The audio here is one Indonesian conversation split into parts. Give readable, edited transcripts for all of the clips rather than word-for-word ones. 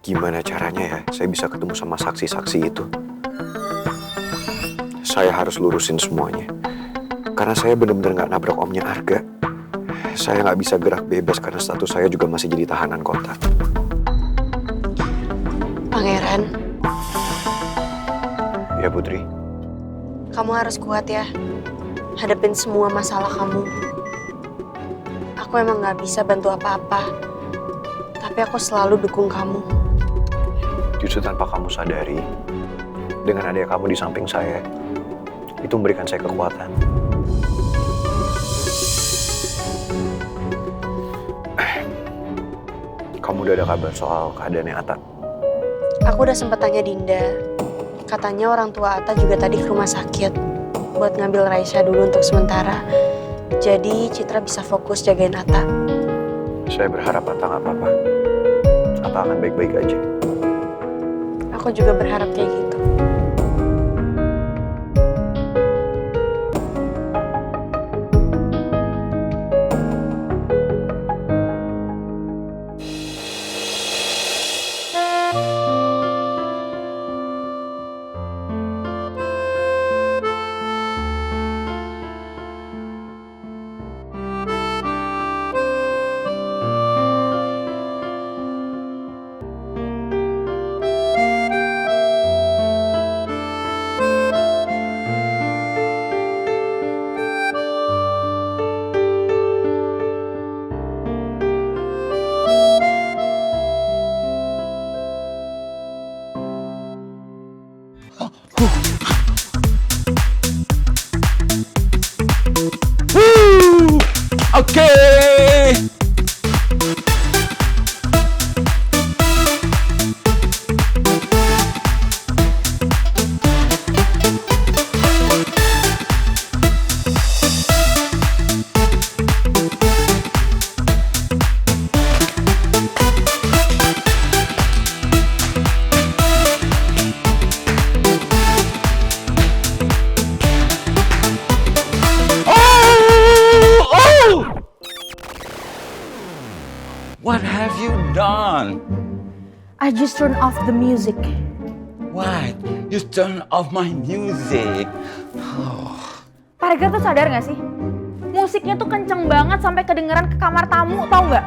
Gimana caranya ya saya bisa ketemu sama saksi-saksi itu? Saya harus lurusin semuanya. Karena saya benar-benar nggak nabrak omnya Arga. Saya nggak bisa gerak bebas karena status saya juga masih jadi tahanan kota. Pangeran, Ya Putri, kamu harus kuat ya. Hadapin semua masalah kamu. Aku emang gak bisa bantu apa-apa. Tapi aku selalu dukung kamu. justru tanpa kamu sadari, dengan adanya kamu di samping saya, itu memberikan saya kekuatan. Kamu udah ada kabar soal keadaannya Atta? Aku udah sempet tanya Dinda. Katanya orang tua Atta juga tadi ke rumah sakit buat ngambil Raisya dulu untuk sementara. Jadi Citra bisa fokus jagain Atta. Saya berharap Atta nggak apa-apa. Atta akan baik-baik aja. Aku juga berharap kayak gitu. Oke. What have you done? I just turned off the music. What? You turn off my music. Pak Regar tuh sadar gak sih? Musiknya tuh kenceng banget sampai kedengeran ke kamar tamu, tau gak?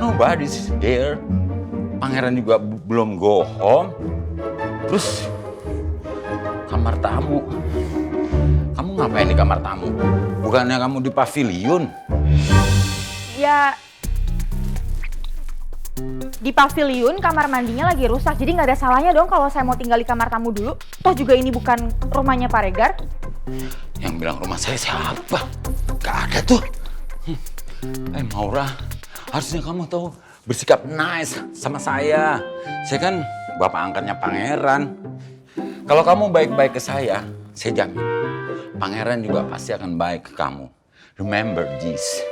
Nobody's here. Pangeran juga belum go home. Terus kamar tamu. Kamu ngapain di kamar tamu? Bukannya kamu di pavilion? Ya, di pavilion kamar mandinya lagi rusak, jadi nggak ada salahnya dong kalau saya mau tinggal di kamar tamu dulu. Toh juga ini bukan rumahnya Pak Regar. Yang bilang rumah saya siapa? Gak ada tuh. Maura, harusnya kamu tuh bersikap nice sama saya. Saya kan bapak angkatnya Pangeran. Kalau kamu baik-baik ke saya jamin Pangeran juga pasti akan baik ke kamu. Remember this.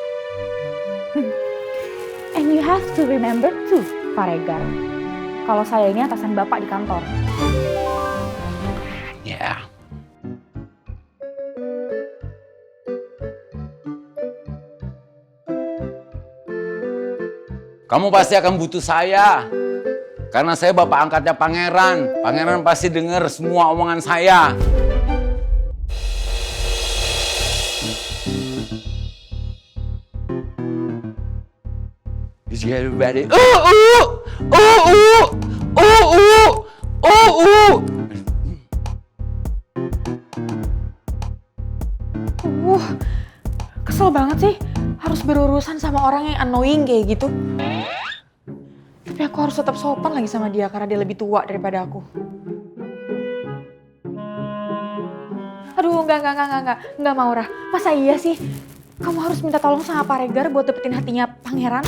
And you have to remember too, Pak Regar. Kalau saya ini atasan bapak di kantor. Ya. Kamu pasti akan butuh saya. Karena saya bapak angkatnya Pangeran. Pangeran pasti dengar semua omongan saya. Is everybody? Kesel banget sih harus berurusan sama orang yang annoying kayak gitu. Tapi aku harus tetap sopan lagi sama dia karena dia lebih tua daripada aku. Aduh, enggak Maura. Masa iya sih? Kamu harus minta tolong sama Pak Regar buat dapetin hatinya Pangeran.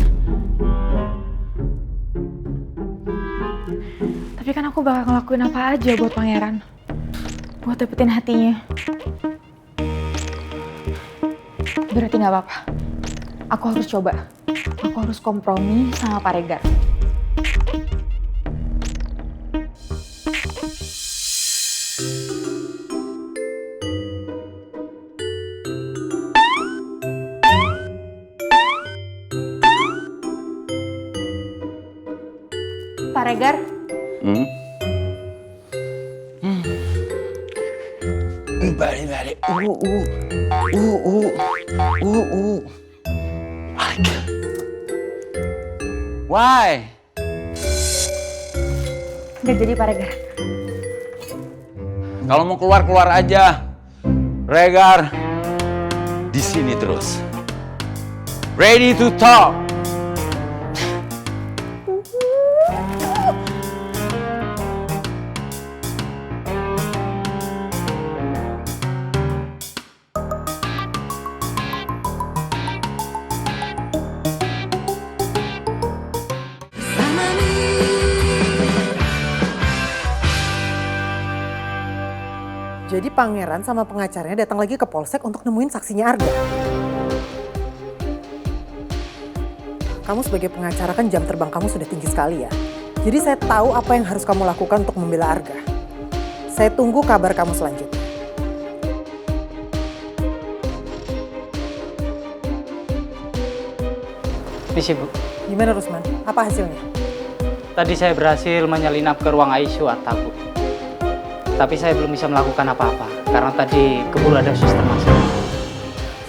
Tapi kan aku bakal ngelakuin apa aja buat Pangeran. Buat dapetin hatinya. Berarti gak apa-apa. Aku harus coba. Aku harus kompromi sama Pak Regar. Pak Regar. Balik. Why? Nggak jadi Pak Regar. Kalau mau keluar aja. Regar di sini terus. Ready to talk. Jadi pangeran sama pengacaranya datang lagi ke polsek untuk nemuin saksinya Arga. Kamu sebagai pengacara kan jam terbang kamu sudah tinggi sekali ya. Jadi saya tahu apa yang harus kamu lakukan untuk membela Arga. Saya tunggu kabar kamu selanjutnya. Misi Bu, Gimana Rusman? Apa hasilnya? tadi saya berhasil menyelinap ke ruang ICU Atta Bu. Tapi saya belum bisa melakukan apa-apa karena tadi keburu ada suster masuk.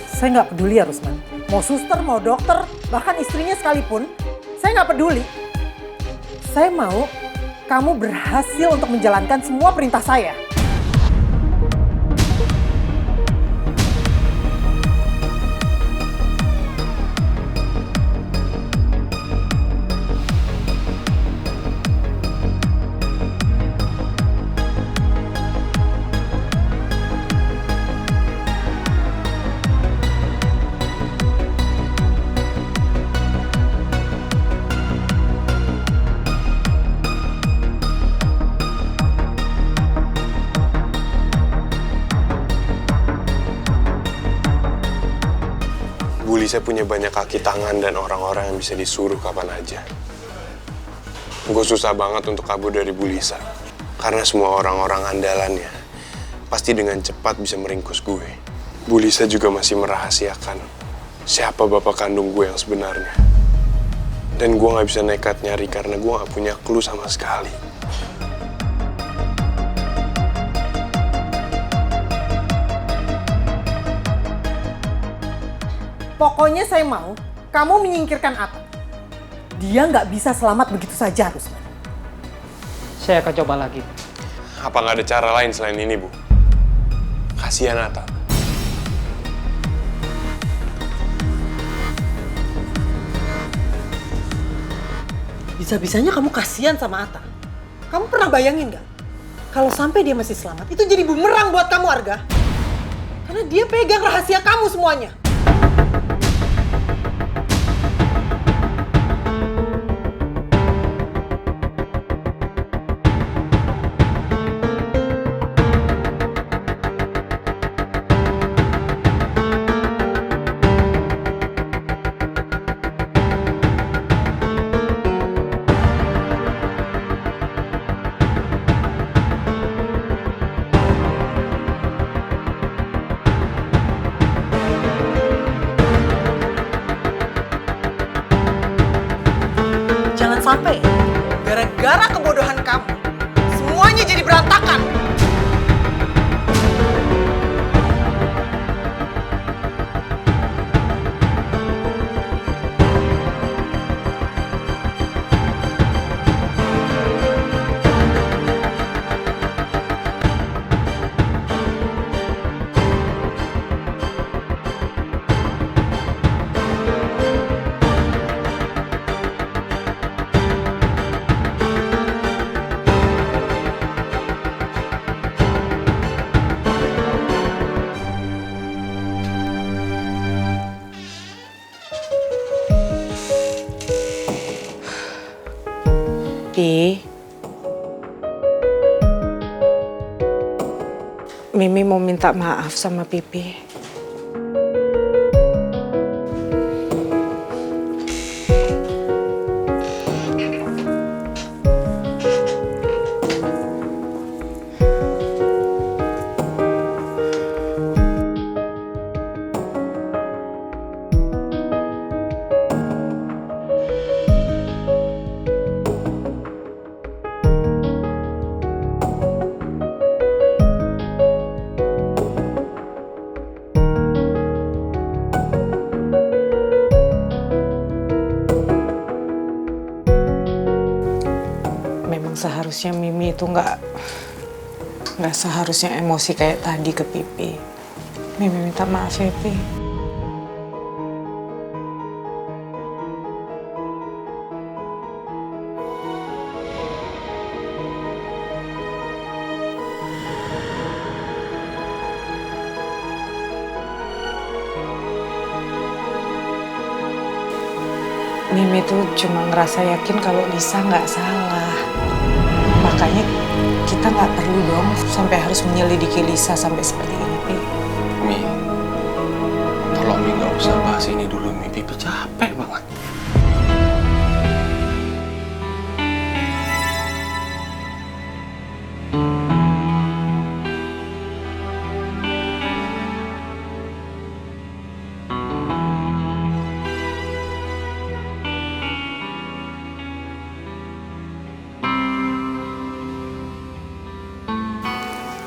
Saya nggak peduli ya Rusman. Mau suster, mau dokter, bahkan istrinya sekalipun, saya nggak peduli. Saya mau kamu berhasil untuk menjalankan semua perintah saya. Bu Lisa punya banyak kaki tangan dan orang-orang yang bisa disuruh kapan aja. Gue susah banget untuk kabur dari Bu Lisa. Karena semua orang-orang andalannya pasti dengan cepat bisa meringkus gue. Bu Lisa juga masih merahasiakan siapa bapak kandung gue yang sebenarnya. Dan gue gak bisa nekat nyari karena gue gak punya clue sama sekali. Pokoknya saya mau kamu menyingkirkan Atta. Dia nggak bisa selamat begitu saja, Rusman. Saya akan coba lagi. Apa gak ada cara lain selain ini, Bu? Kasihan Atta. Bisa-bisanya kamu kasihan sama Atta. Kamu pernah bayangin nggak? Kalau sampai dia masih selamat, itu jadi bumerang buat kamu, Arga. Karena dia pegang rahasia kamu semuanya. Jangan sampai gara-gara kebodohan kamu, semuanya jadi berantakan. Pi, Mimi mau minta maaf sama Pipi. Emang seharusnya Mimi itu nggak seharusnya emosi kayak tadi ke Pipi. Mimi minta maaf ya, Pi. Mimi tuh cuma ngerasa yakin kalau Lisa nggak salah. Makanya kita nggak perlu dong sampai harus menyelidiki Lisa sampai seperti ini, Pi. Mi, tolong Mi nggak usah bahas ini dulu, Mi. Pipi capek banget.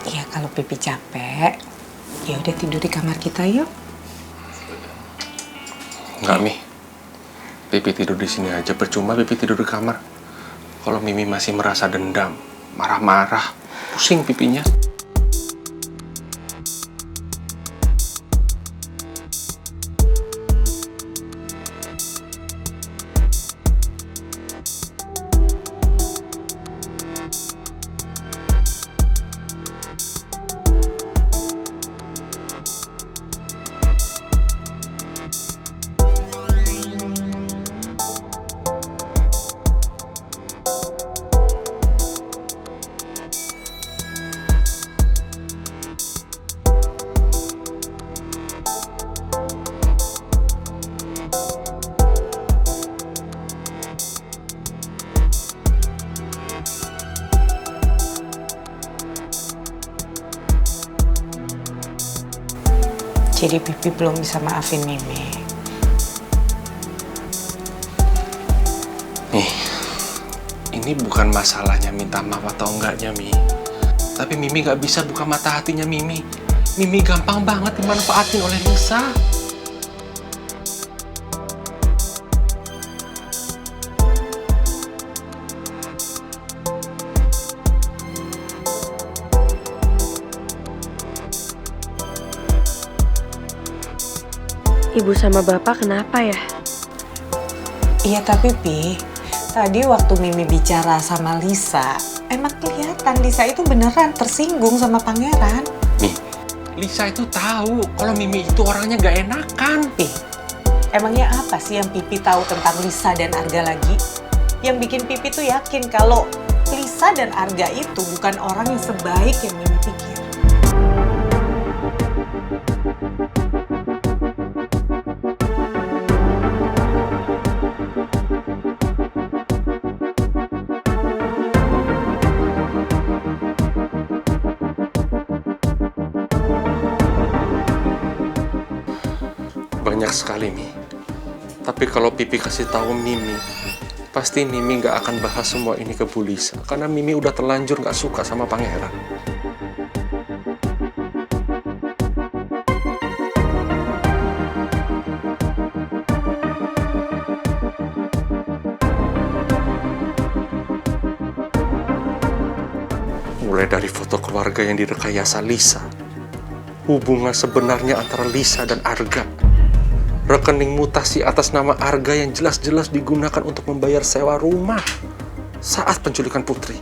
Iya, kalau Pipi capek, ya udah tidur di kamar kita yuk. Nggak, Mi. Pipi tidur di sini aja. Percuma Pipi tidur di kamar. Kalau Mimi masih merasa dendam, marah-marah, pusing pipinya. Jadi Pipi belum bisa maafin Mimi. Nih, ini bukan masalahnya minta maaf atau enggaknya, Mi. Tapi Mimi nggak bisa buka mata hatinya Mimi. Mimi gampang banget dimanfaatin oleh Lisa. Ibu sama bapak kenapa ya? Iya tapi Pi, tadi waktu Mimi bicara sama Lisa, emang kelihatan Lisa itu beneran tersinggung sama pangeran. Mi, Lisa itu tahu kalau Mimi itu orangnya nggak enakan. Pi, emangnya apa sih yang Pipi tahu tentang Lisa dan Arga lagi? Yang bikin Pipi tuh yakin kalau Lisa dan Arga itu bukan orang yang sebaik yang Mimi pikir. Banyak sekali, Mi. Tapi kalau Pipi kasih tahu Mimi, pasti Mimi nggak akan bahas semua ini ke Bu Lisa. Karena Mimi udah terlanjur nggak suka sama pangeran. Mulai dari foto keluarga yang direkayasa Lisa, hubungan sebenarnya antara Lisa dan Arga, rekening mutasi atas nama Arga yang jelas-jelas digunakan untuk membayar sewa rumah saat penculikan Putri.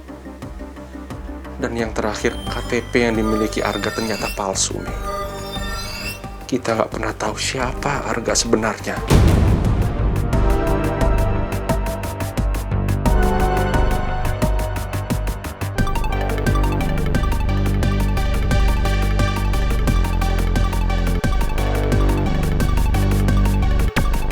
Dan yang terakhir, KTP yang dimiliki Arga ternyata palsu, Mi. Kita nggak pernah tahu siapa Arga sebenarnya.